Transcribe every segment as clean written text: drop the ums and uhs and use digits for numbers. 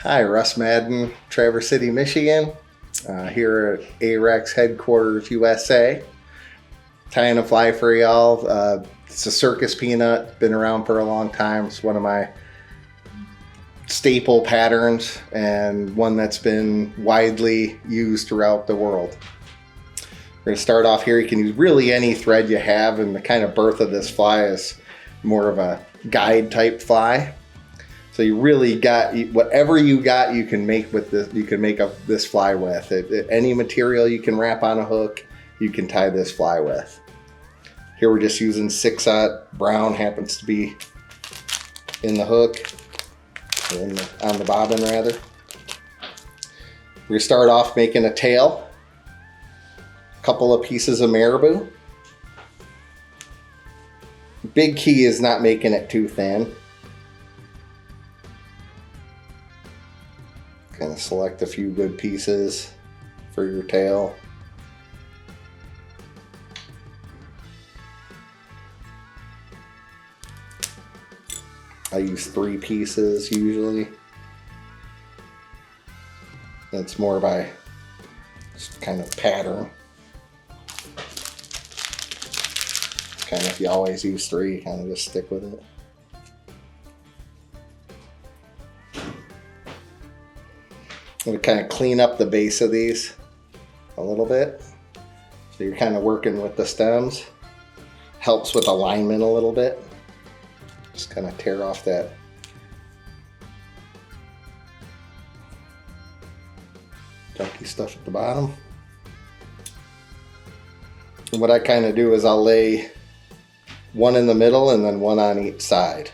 Hi, Russ Maddin, Traverse City, Michigan, here at Ahrex headquarters, USA. Tying a fly for y'all. It's a Circus Peanut, been around for a long time. It's one of my staple patterns and one that's been widely used throughout the world. We're going to start off here. You can use really any thread you have, and the kind of birth of this fly is more of a guide type fly. So you really got whatever you got, you can make with this. You can make this fly with any material you can wrap on a hook. You can tie this fly with. Here we're just using 6/0 brown, happens to be in the hook, on the bobbin rather. We're gonna start off making a tail. A couple of pieces of Marabou. Big key is not making it too thin. Kind of select a few good pieces for your tail. I use 3 pieces usually. That's more by just kind of pattern. Kind of, if you always use 3, kind of just stick with it. I'm going to kind of clean up the base of these a little bit. So you're kind of working with the stems. Helps with alignment a little bit. Just kind of tear off that junky stuff at the bottom. And what I kind of do is I'll lay one in the middle and then one on each side.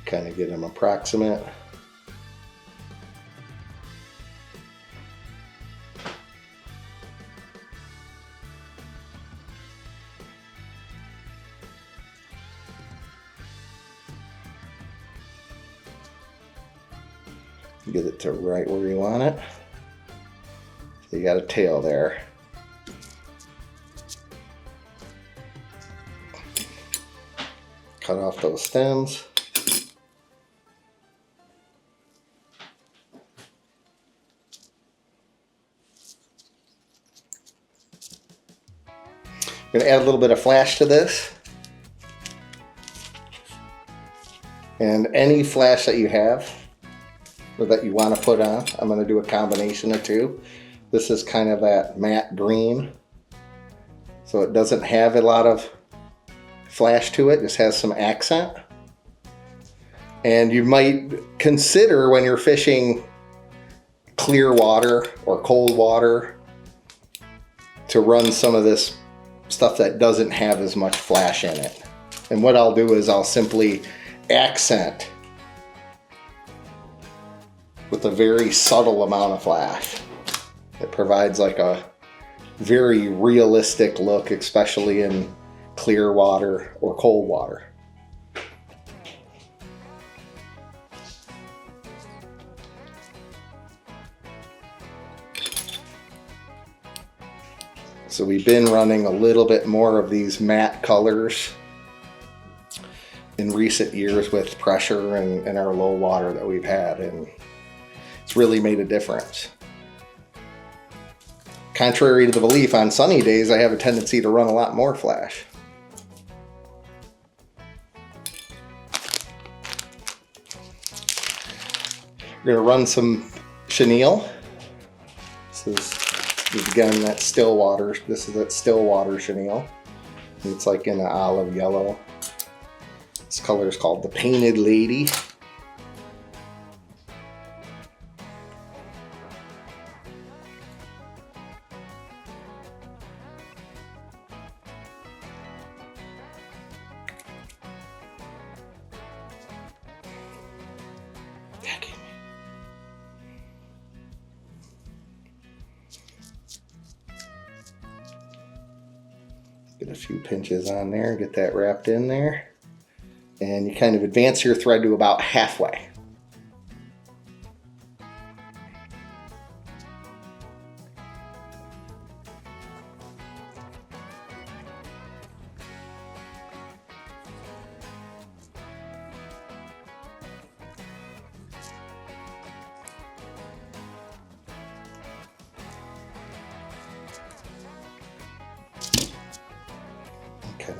Kind of get them approximate. Get it to right where you want it. So you got a tail there. Cut off those stems. I'm going to add a little bit of flash to this. And any flash that you have or that you want to put on, I'm going to do a combination of 2. This is kind of that matte green. So it doesn't have a lot of flash to it, just has some accent. And you might consider when you're fishing clear water or cold water to run some of this stuff that doesn't have as much flash in it. And what I'll do is I'll simply accent with a very subtle amount of flash. It provides like a very realistic look, especially in clear water or cold water. So we've been running a little bit more of these matte colors in recent years with pressure and our low water that we've had, and it's really made a difference. Contrary to the belief, on sunny days I have a tendency to run a lot more flash. We're going to run some chenille. This is again that still water. This is that still water chenille. It's like in an olive yellow. This color is called the Painted Lady. Get a few pinches on there, get that wrapped in there. And you kind of advance your thread to about halfway.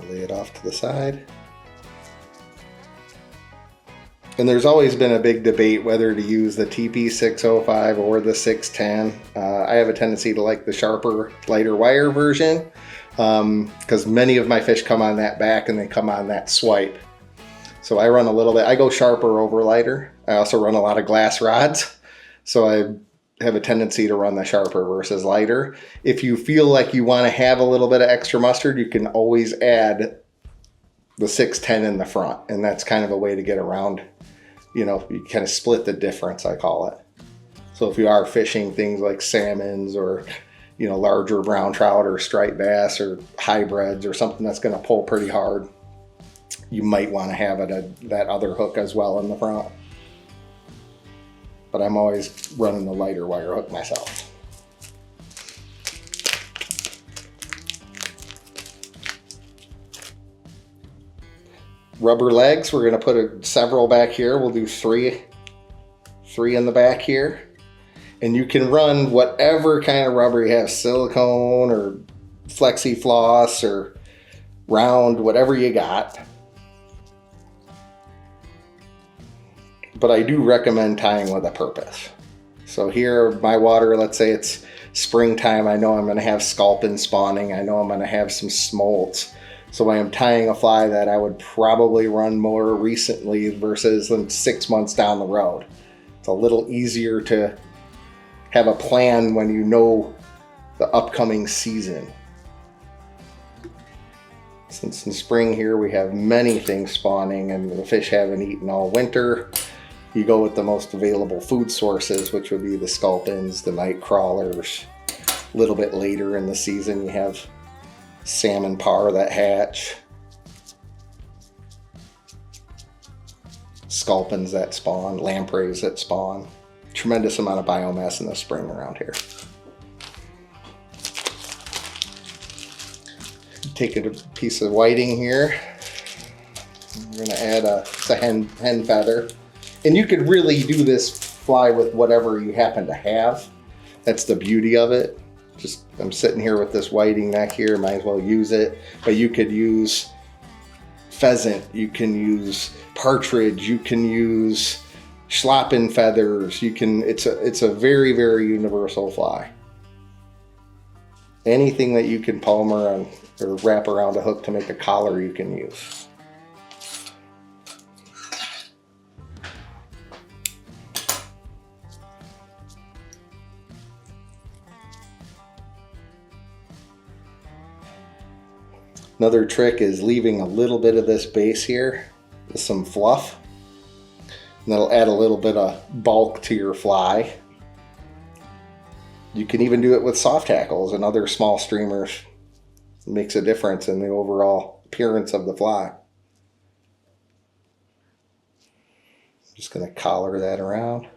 I'll lay it off to the side. And there's always been a big debate whether to use the TP605 or the 610. I have a tendency to like the sharper, lighter wire version because many of my fish come on that back and they come on that swipe. So I run a little bit, I go sharper over lighter. I also run a lot of glass rods. So I have a tendency to run the sharper versus lighter. If you feel like you want to have a little bit of extra mustard, you can always add the 610 in the front. And that's kind of a way to get around, you know, you kind of split the difference, I call it. So if you are fishing things like salmons or, you know, larger brown trout or striped bass or hybrids or something that's going to pull pretty hard, you might want to have it that other hook as well in the front. But I'm always running the lighter wire hook myself. Rubber legs, we're going to put several back here. We'll do three in the back here. And you can run whatever kind of rubber you have, silicone or flexi floss or round, whatever you got. But I do recommend tying with a purpose. So here, my water, let's say it's springtime, I know I'm going to have sculpin spawning, I know I'm going to have some smolts. So I am tying a fly that I would probably run more recently versus 6 months down the road. It's a little easier to have a plan when you know the upcoming season. Since in spring here we have many things spawning and the fish haven't eaten all winter, you go with the most available food sources, which would be the sculpins, the night crawlers. A little bit later in the season you have salmon parr that hatch, sculpins that spawn, lampreys that spawn. Tremendous amount of biomass in the spring around here. Take a piece of whiting here. We're gonna add a hen feather. And you could really do this fly with whatever you happen to have. That's the beauty of it. Just, I'm sitting here with this whiting neck here, might as well use it. But you could use pheasant, you can use partridge, you can use schlappen feathers, you can, it's a very, very universal fly. Anything that you can palmer on or wrap around a hook to make a collar you can use. Another trick is leaving a little bit of this base here with some fluff. And that'll add a little bit of bulk to your fly. You can even do it with soft hackles and other small streamers. It makes a difference in the overall appearance of the fly. Just going to collar that around.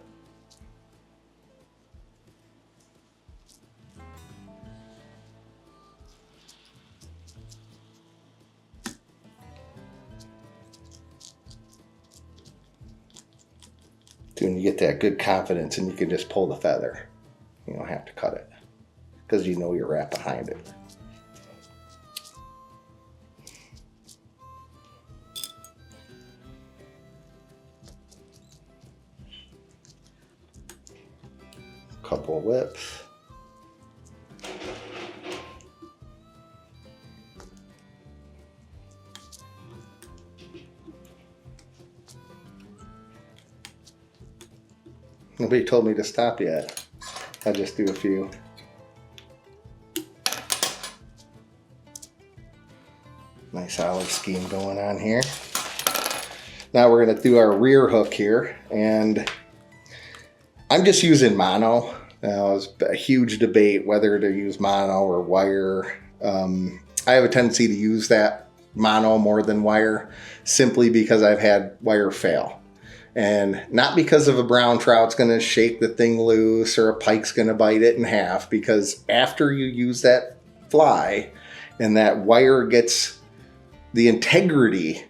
When you get that good confidence and you can just pull the feather. You don't have to cut it because you know you're wrapped behind it. Couple of whips. Nobody told me to stop yet. I'll just do a few. Nice olive scheme going on here. Now we're going to do our rear hook here, and I'm just using mono. Now, it's a huge debate whether to use mono or wire. I have a tendency to use that mono more than wire simply because I've had wire fail. And not because of a brown trout's going to shake the thing loose or a pike's going to bite it in half, because after you use that fly and that wire gets the integrity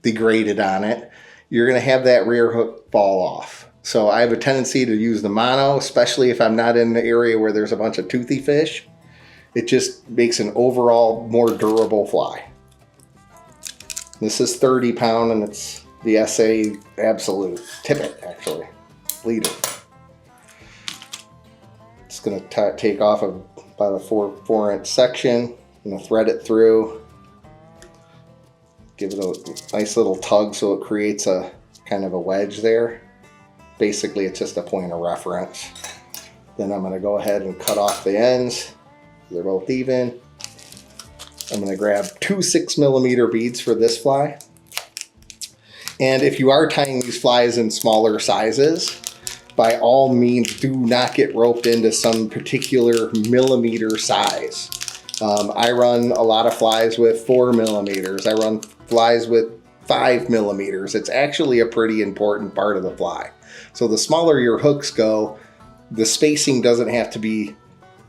degraded on it, you're going to have that rear hook fall off. So I have a tendency to use the mono, especially if I'm not in the area where there's a bunch of toothy fish. It just makes an overall more durable fly. This is 30 pound and it's the SA Absolute tippet, actually, leader. It's going to take off about a 4-inch section. I'm going to thread it through. Give it a nice little tug so it creates a kind of a wedge there. Basically, it's just a point of reference. Then I'm going to go ahead and cut off the ends. They're both even. I'm going to grab 2 6mm beads for this fly. And if you are tying these flies in smaller sizes, by all means do not get roped into some particular millimeter size. I run a lot of flies with 4mm. I run flies with 5mm. It's actually a pretty important part of the fly. So the smaller your hooks go, the spacing doesn't have to be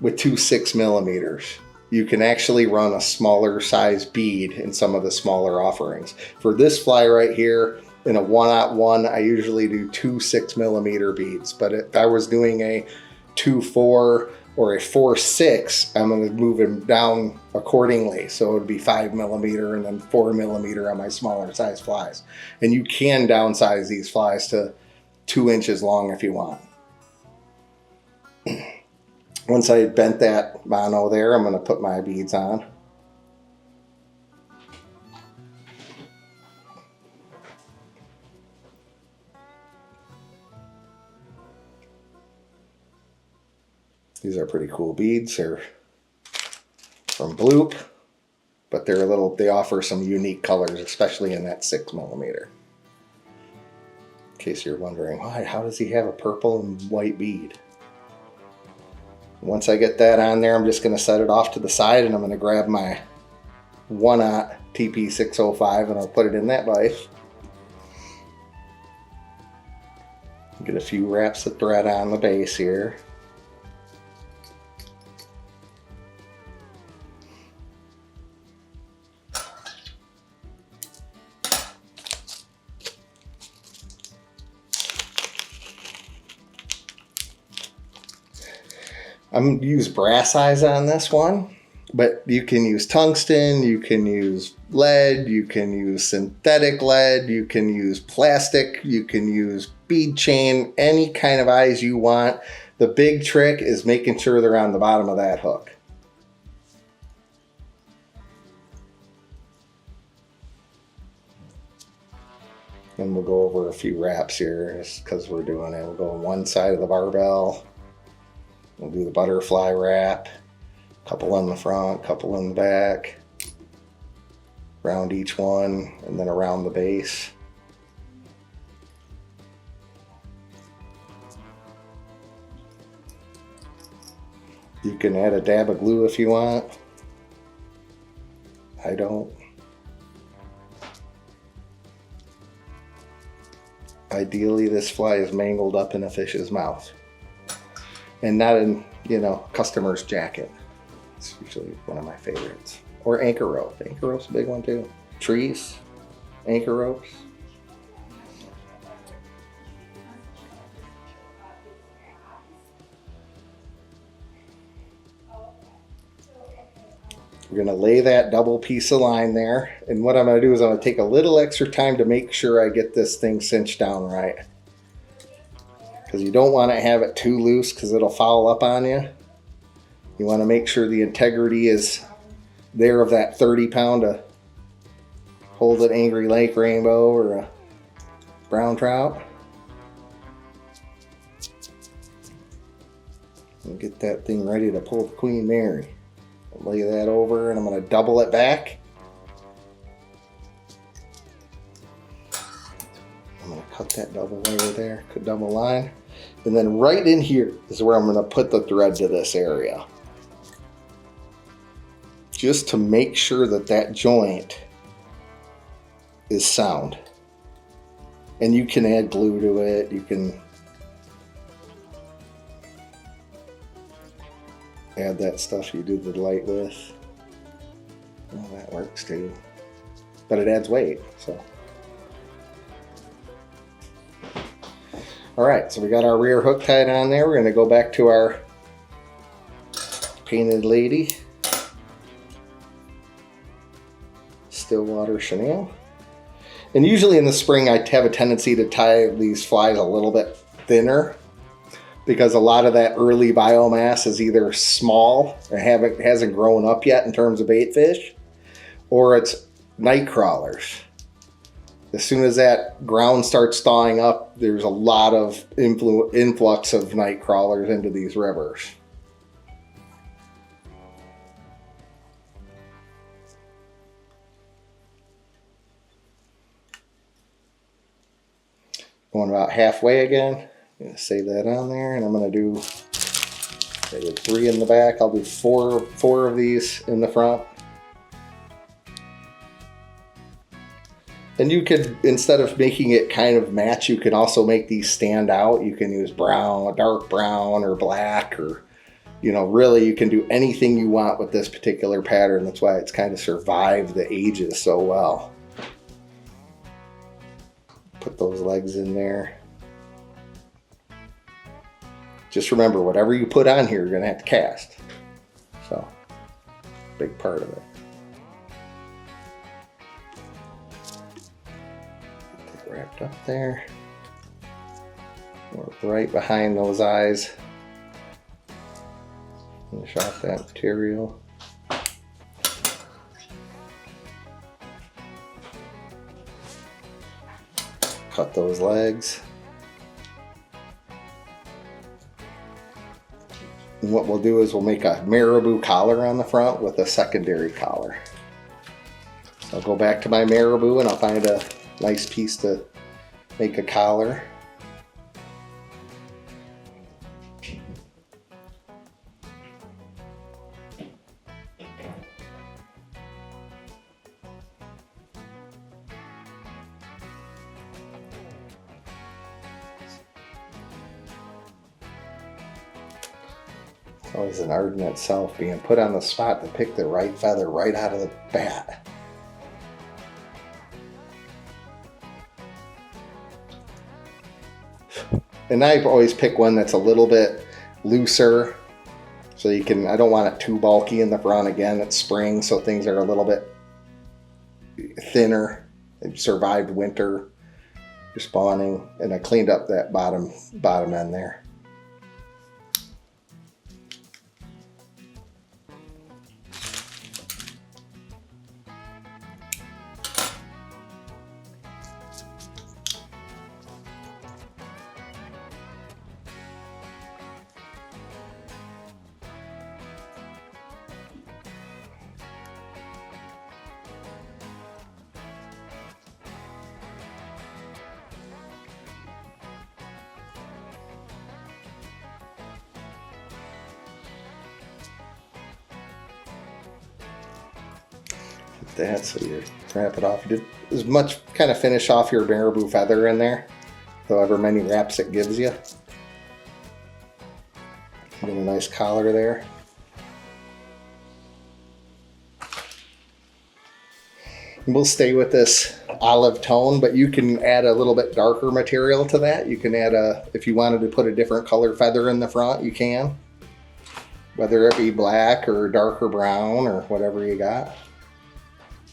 with 2 6mm. You can actually run a smaller size bead in some of the smaller offerings. For this fly right here, in a 1-aught-1, I usually do 2 6mm beads. But if I was doing a 2-4 or a 4-6, I'm going to move them down accordingly. So it would be 5mm and then 4mm on my smaller size flies. And you can downsize these flies to 2 inches long if you want. Once I bent that mono there, I'm going to put my beads on. These are pretty cool beads. They're from Bloop, but they're they offer some unique colors, especially in that 6mm. In case you're wondering, why, how does he have a purple and white bead? Once I get that on there, I'm just going to set it off to the side, and I'm going to grab my 1-aught TP605 and I'll put it in that vise. Get a few wraps of thread on the base here. I'm going to use brass eyes on this one, but you can use tungsten, you can use lead, you can use synthetic lead, you can use plastic, you can use bead chain, any kind of eyes you want. The big trick is making sure they're on the bottom of that hook. And we'll go over a few wraps here just because we're doing it. We'll go on one side of the barbell. We'll do the butterfly wrap, a couple on the front, a couple in the back, around each one, and then around the base. You can add a dab of glue if you want. I don't. Ideally, this fly is mangled up in a fish's mouth. And not in, customer's jacket. It's usually one of my favorites. Or anchor rope. Anchor rope's a big one too. Trees, anchor ropes. We're going to lay that double piece of line there. And what I'm going to do is I'm going to take a little extra time to make sure I get this thing cinched down right. Because you don't want to have it too loose because it'll foul up on you. You want to make sure the integrity is there of that 30 pound to hold an angry lake rainbow or a brown trout. And get that thing ready to pull the Queen Mary. I'll lay that over and I'm going to double it back. I'm going to cut that double layer there, double line. And then right in here is where I'm going to put the thread to this area. Just to make sure that that joint is sound. And you can add glue to it. You can add that stuff you do the light with. Well, that works too. But it adds weight, so. All right, so we got our rear hook tied on there. We're going to go back to our painted lady, Stillwater Chenille. And usually in the spring, I have a tendency to tie these flies a little bit thinner because a lot of that early biomass is either small or hasn't grown up yet in terms of bait fish, or it's night crawlers. As soon as that ground starts thawing up, there's a lot of influx of night crawlers into these rivers. Going about halfway again. I'm going to save that on there, and I'm going to do, I did 3 in the back. I'll do four of these in the front. And you could, instead of making it kind of match, you can also make these stand out. You can use brown, dark brown, or black, or, you know, really you can do anything you want with this particular pattern. That's why it's kind of survived the ages so well. Put those legs in there. Just remember, whatever you put on here, you're going to have to cast. So, big part of it. Get it wrapped up there. We're right behind those eyes. Finish off that material. Cut those legs. And what we'll do is we'll make a Marabou collar on the front with a secondary collar. So I'll go back to my Marabou and I'll find a nice piece to make a collar. It's always an art in itself, being put on the spot to pick the right feather right out of the bat. And I always pick one that's a little bit looser, so you can, I don't want it too bulky in the front. Again, it's spring, so things are a little bit thinner. They've survived winter, spawning, and I cleaned up that bottom end there. That, so you wrap it off. You did as much kind of finish off your Marabou feather in there, however many wraps it gives you. Get a nice collar there. And we'll stay with this olive tone, but you can add a little bit darker material to that. You can add if you wanted to put a different color feather in the front, you can. Whether it be black or darker brown or whatever you got.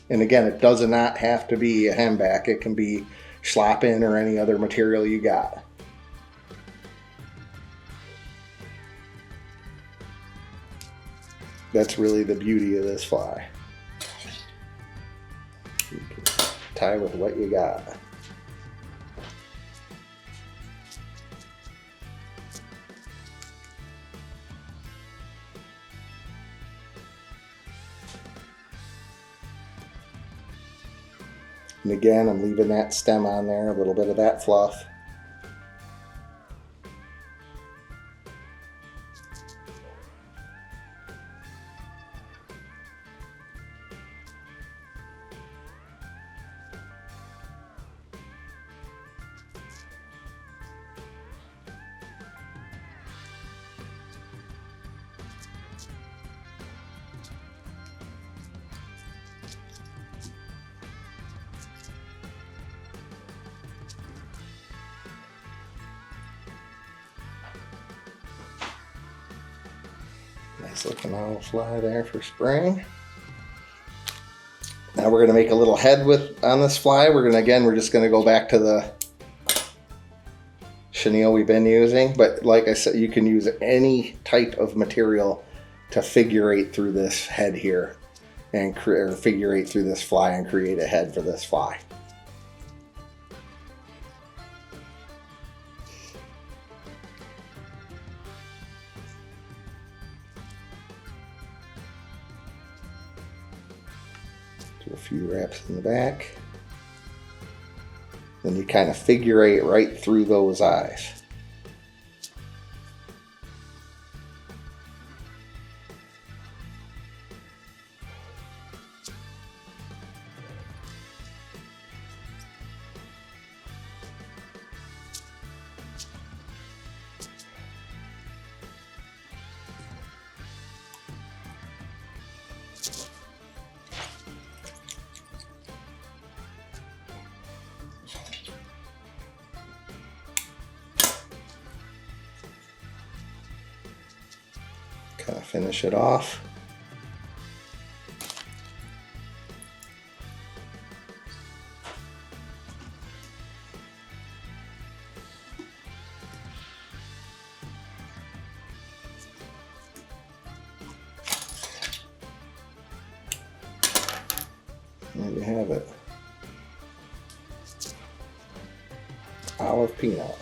And again, it does not have to be a hemback. It can be schlappen or any other material you got. That's really the beauty of this fly. You can tie with what you got. And again, I'm leaving that stem on there, a little bit of that fluff. Nice looking olive fly there for spring. Now Now we're going to make a little head on this fly. We're just going to go back to the chenille we've been using, but like I said, you can use any type of material to figure eight through this head here, and figure eight through this fly and create a head for this fly. Do a few wraps in the back. Then you kind of figure eight right through those eyes. Kind of finish it off. There you have it. Olive peanut.